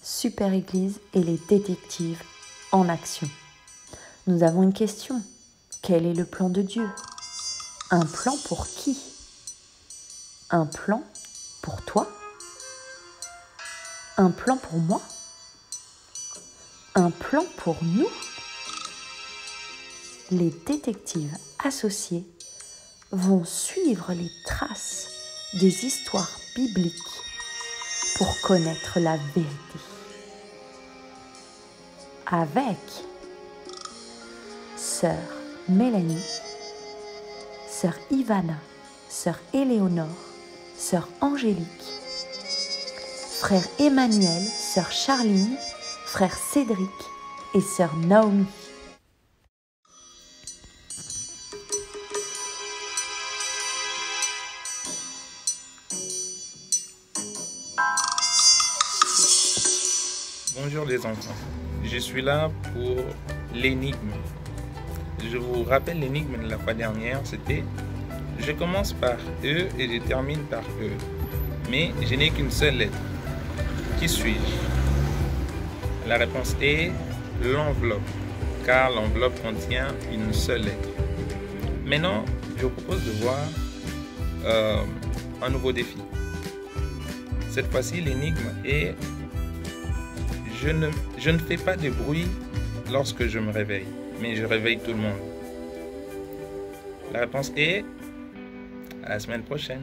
Super Église et les détectives en action. Nous avons une question. Quel est le plan de Dieu? Un plan pour qui? Un plan pour toi? Un plan pour moi? Un plan pour nous? Les détectives associés vont suivre les traces des histoires bibliques pour connaître la vérité. Avec sœur Mélanie, sœur Ivana, sœur Éléonore, sœur Angélique, frère Emmanuel, sœur Charline, frère Cédric et sœur Naomi. Bonjour les enfants, je suis là pour l'énigme. Je vous rappelle l'énigme de la fois dernière, c'était je commence par E et je termine par E, mais je n'ai qu'une seule lettre. Qui suis-je? La réponse est l'enveloppe, car l'enveloppe contient une seule lettre. Maintenant, je vous propose de voir un nouveau défi. Cette fois-ci, l'énigme est je ne fais pas de bruit lorsque je me réveille, mais je réveille tout le monde. La réponse est à la semaine prochaine.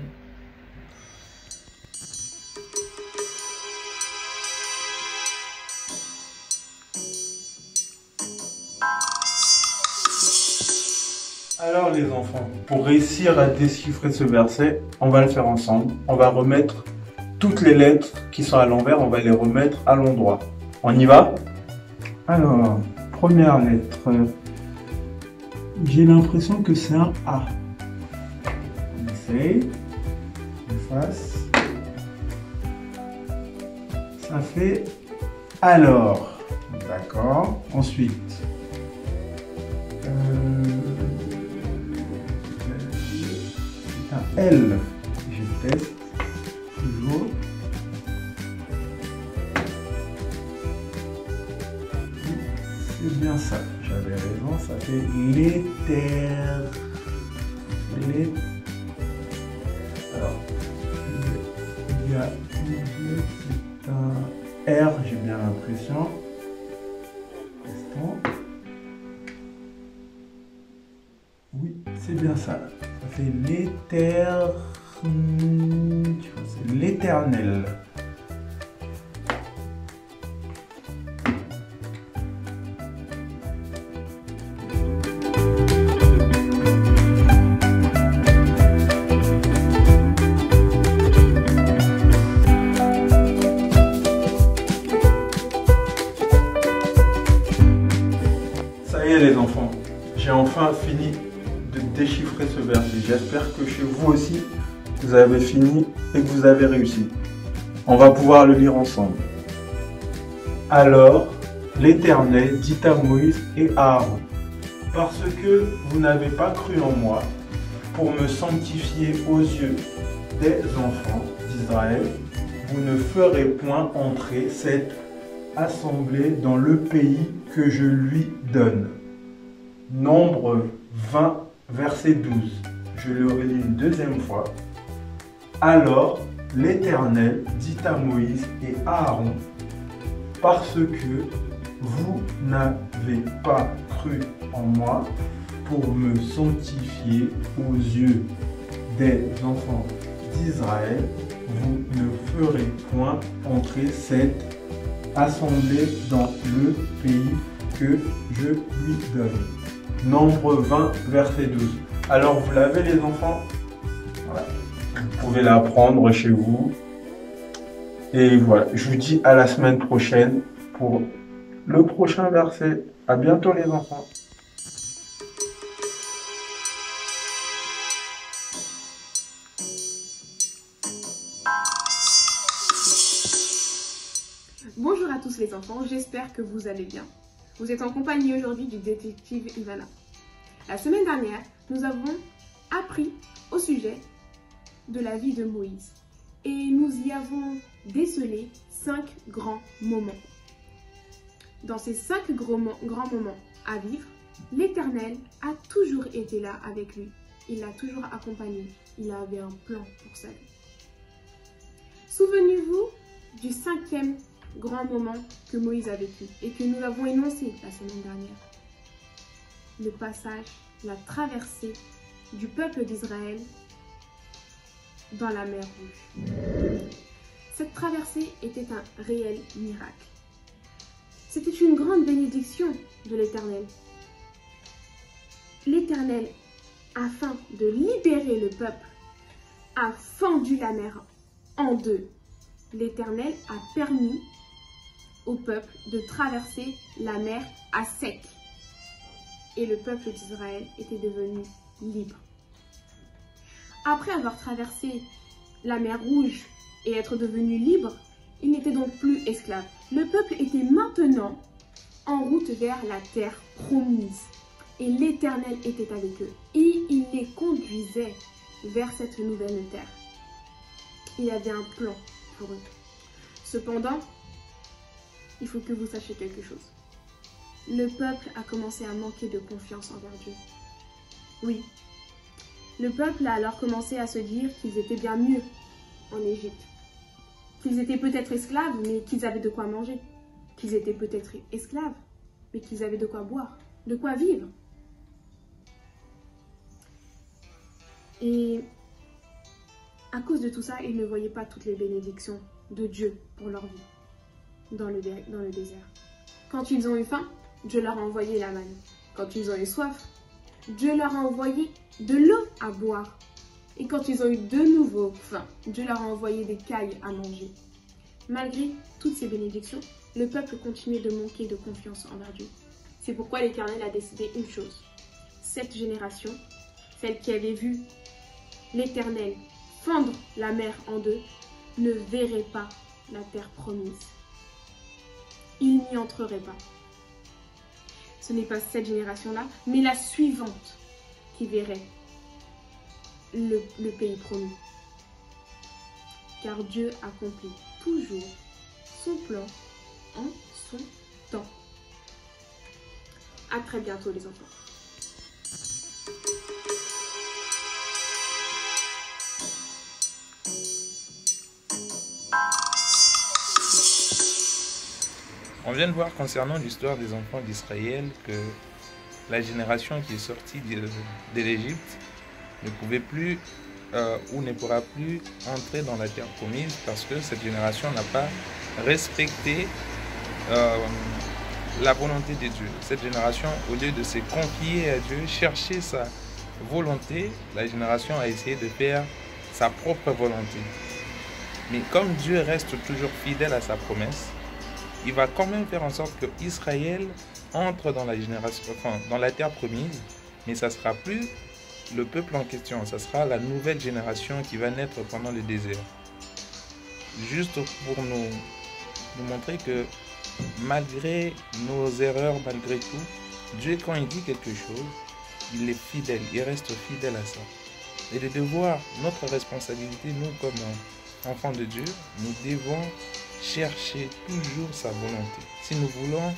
Alors les enfants, pour réussir à déchiffrer ce verset, on va le faire ensemble. On va remettre toutes les lettres qui sont à l'envers, on va les remettre à l'endroit. On y va? Alors, première lettre. J'ai l'impression que c'est un A. On essaye. On fasse. Ça fait alors. D'accord. Ensuite. C'est un L. Je teste. Toujours. C'est bien ça, j'avais raison, ça fait l'éther. Alors, il y a c'est un R, j'ai bien l'impression. Testons. Oui, c'est bien ça. Ça fait l'éther. C'est l'éternel. Ça y est les enfants, j'ai enfin fini de déchiffrer ce verset. J'espère que chez vous aussi, vous avez fini et que vous avez réussi. On va pouvoir le lire ensemble. Alors, l'Éternel dit à Moïse et à Aaron, parce que vous n'avez pas cru en moi pour me sanctifier aux yeux des enfants d'Israël, vous ne ferez point entrer cette assemblée dans le pays que je lui donne. Nombre 20, verset 12. Je le relis une deuxième fois. Alors l'Éternel dit à Moïse et à Aaron, parce que vous n'avez pas cru en moi pour me sanctifier aux yeux des enfants d'Israël, vous ne ferez point entrer cette assemblée dans le pays que je lui donne. Nombre 20, verset 12. Alors vous l'avez les enfants? Voilà. Vous pouvez l'apprendre chez vous. Et voilà, je vous dis à la semaine prochaine pour le prochain verset. À bientôt les enfants. Bonjour à tous les enfants, j'espère que vous allez bien. Vous êtes en compagnie aujourd'hui du détective Ivana. La semaine dernière, nous avons appris au sujet de la vie de Moïse et nous y avons décelé 5 grands moments. Dans ces 5 grands moments à vivre, l'Éternel a toujours été là avec lui. Il l'a toujours accompagné. Il avait un plan pour sa vie. Souvenez-vous du 5e grand moment que Moïse a vécu et que nous avons énoncé la semaine dernière. Le passage, la traversée du peuple d'Israël dans la mer Rouge. Cette traversée était un réel miracle. C'était une grande bénédiction de l'Éternel. L'Éternel, afin de libérer le peuple, a fendu la mer en deux. L'Éternel a permis au peuple de traverser la mer à sec. Et le peuple d'Israël était devenu libre. Après avoir traversé la mer Rouge et être devenu libre, il n'était donc plus esclave. Le peuple était maintenant en route vers la terre promise. Et l'Éternel était avec eux. Et il les conduisait vers cette nouvelle terre. Il avait un plan pour eux. Cependant, il faut que vous sachiez quelque chose. Le peuple a commencé à manquer de confiance envers Dieu. Oui, le peuple a alors commencé à se dire qu'ils étaient bien mieux en Égypte. Qu'ils étaient peut-être esclaves, mais qu'ils avaient de quoi manger. Qu'ils étaient peut-être esclaves, mais qu'ils avaient de quoi boire, de quoi vivre. Et à cause de tout ça, ils ne voyaient pas toutes les bénédictions de Dieu pour leur vie dans le désert. Quand ils ont eu faim, Dieu leur a envoyé la manne. Quand ils ont eu soif, Dieu leur a envoyé de l'eau à boire. Et quand ils ont eu de nouveau faim, Dieu leur a envoyé des cailles à manger. Malgré toutes ces bénédictions, le peuple continuait de manquer de confiance envers Dieu. C'est pourquoi l'Éternel a décidé une chose. Cette génération, celle qui avait vu l'Éternel fendre la mer en deux, ne verrait pas la terre promise. Il n'y entrerait pas. Ce n'est pas cette génération-là, mais la suivante qui verrait le pays promis. Car Dieu accomplit toujours son plan en son temps. À très bientôt les enfants. On vient de voir concernant l'histoire des enfants d'Israël que la génération qui est sortie de l'Égypte ne pouvait plus ou ne pourra plus entrer dans la terre promise parce que cette génération n'a pas respecté la volonté de Dieu. Cette génération, au lieu de se confier à Dieu, chercher sa volonté, la génération a essayé de faire sa propre volonté. Mais comme Dieu reste toujours fidèle à sa promesse, il va quand même faire en sorte que Israël entre dans la génération, dans la terre promise, mais ça ne sera plus le peuple en question, ça sera la nouvelle génération qui va naître pendant le désert. Juste pour nous montrer que malgré nos erreurs, malgré tout, Dieu, quand il dit quelque chose, il est fidèle, il reste fidèle à ça. Et de devoir, notre responsabilité, nous comme enfants de Dieu, nous devons chercher toujours sa volonté. Si nous voulons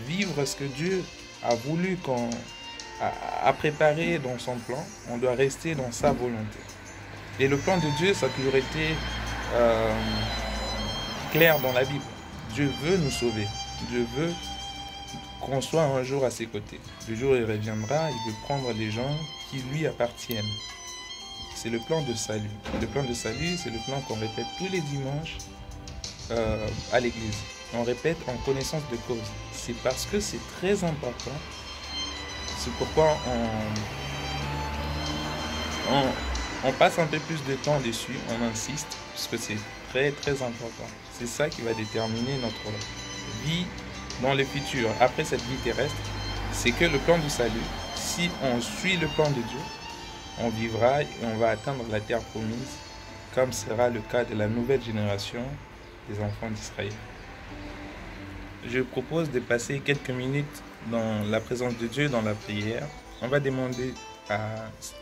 vivre ce que Dieu a voulu a préparé dans son plan, on doit rester dans sa volonté. Et le plan de Dieu, ça a toujours été clair dans la Bible. Dieu veut nous sauver. Dieu veut qu'on soit un jour à ses côtés. Le jour où il reviendra, il veut prendre les gens qui lui appartiennent. C'est le plan de salut. Le plan de salut, c'est le plan qu'on répète tous les dimanches à l'église. On répète en connaissance de cause. C'est parce que c'est très important. C'est pourquoi on passe un peu plus de temps dessus, on insiste, parce que c'est très très important. C'est ça qui va déterminer notre vie dans le futur. Après cette vie terrestre, c'est que le plan du salut, si on suit le plan de Dieu, on vivra et on va atteindre la terre promise, comme sera le cas de la nouvelle génération des enfants d'Israël. Je propose de passer quelques minutes dans la présence de Dieu, dans la prière. On va demander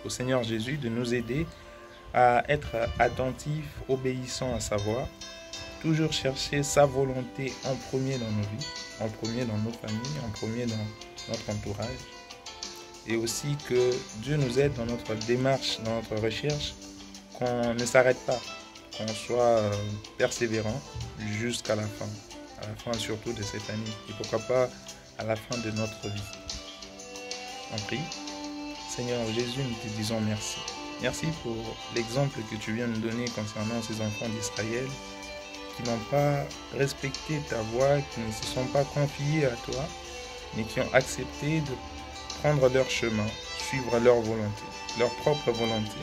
au Seigneur Jésus de nous aider à être attentifs, obéissants à sa voix, toujours chercher sa volonté en premier dans nos vies, en premier dans nos familles, en premier dans notre entourage. Et aussi que Dieu nous aide dans notre démarche, dans notre recherche, qu'on ne s'arrête pas, qu'on soit persévérant jusqu'à la fin surtout de cette année, et pourquoi pas à la fin de notre vie. On prie. Seigneur Jésus, nous te disons merci. Merci pour l'exemple que tu viens de nous donner concernant ces enfants d'Israël qui n'ont pas respecté ta voix, qui ne se sont pas confiés à toi, mais qui ont accepté de prendre leur chemin, suivre leur volonté, leur propre volonté.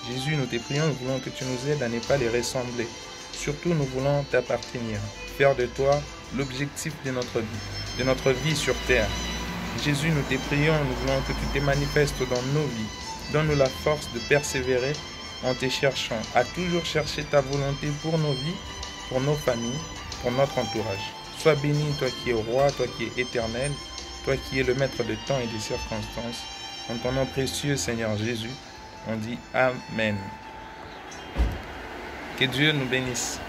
Jésus, nous te prions, nous voulons que tu nous aides à ne pas les ressembler. Surtout, nous voulons t'appartenir, faire de toi l'objectif de notre vie sur terre. Jésus, nous te prions, nous voulons que tu te manifestes dans nos vies. Donne-nous la force de persévérer en te cherchant, à toujours chercher ta volonté pour nos vies, pour nos familles, pour notre entourage. Sois béni, toi qui es roi, toi qui es éternel, toi qui es le maître de temps et des circonstances. En ton nom précieux, Seigneur Jésus, on dit Amen. Que Dieu nous bénisse.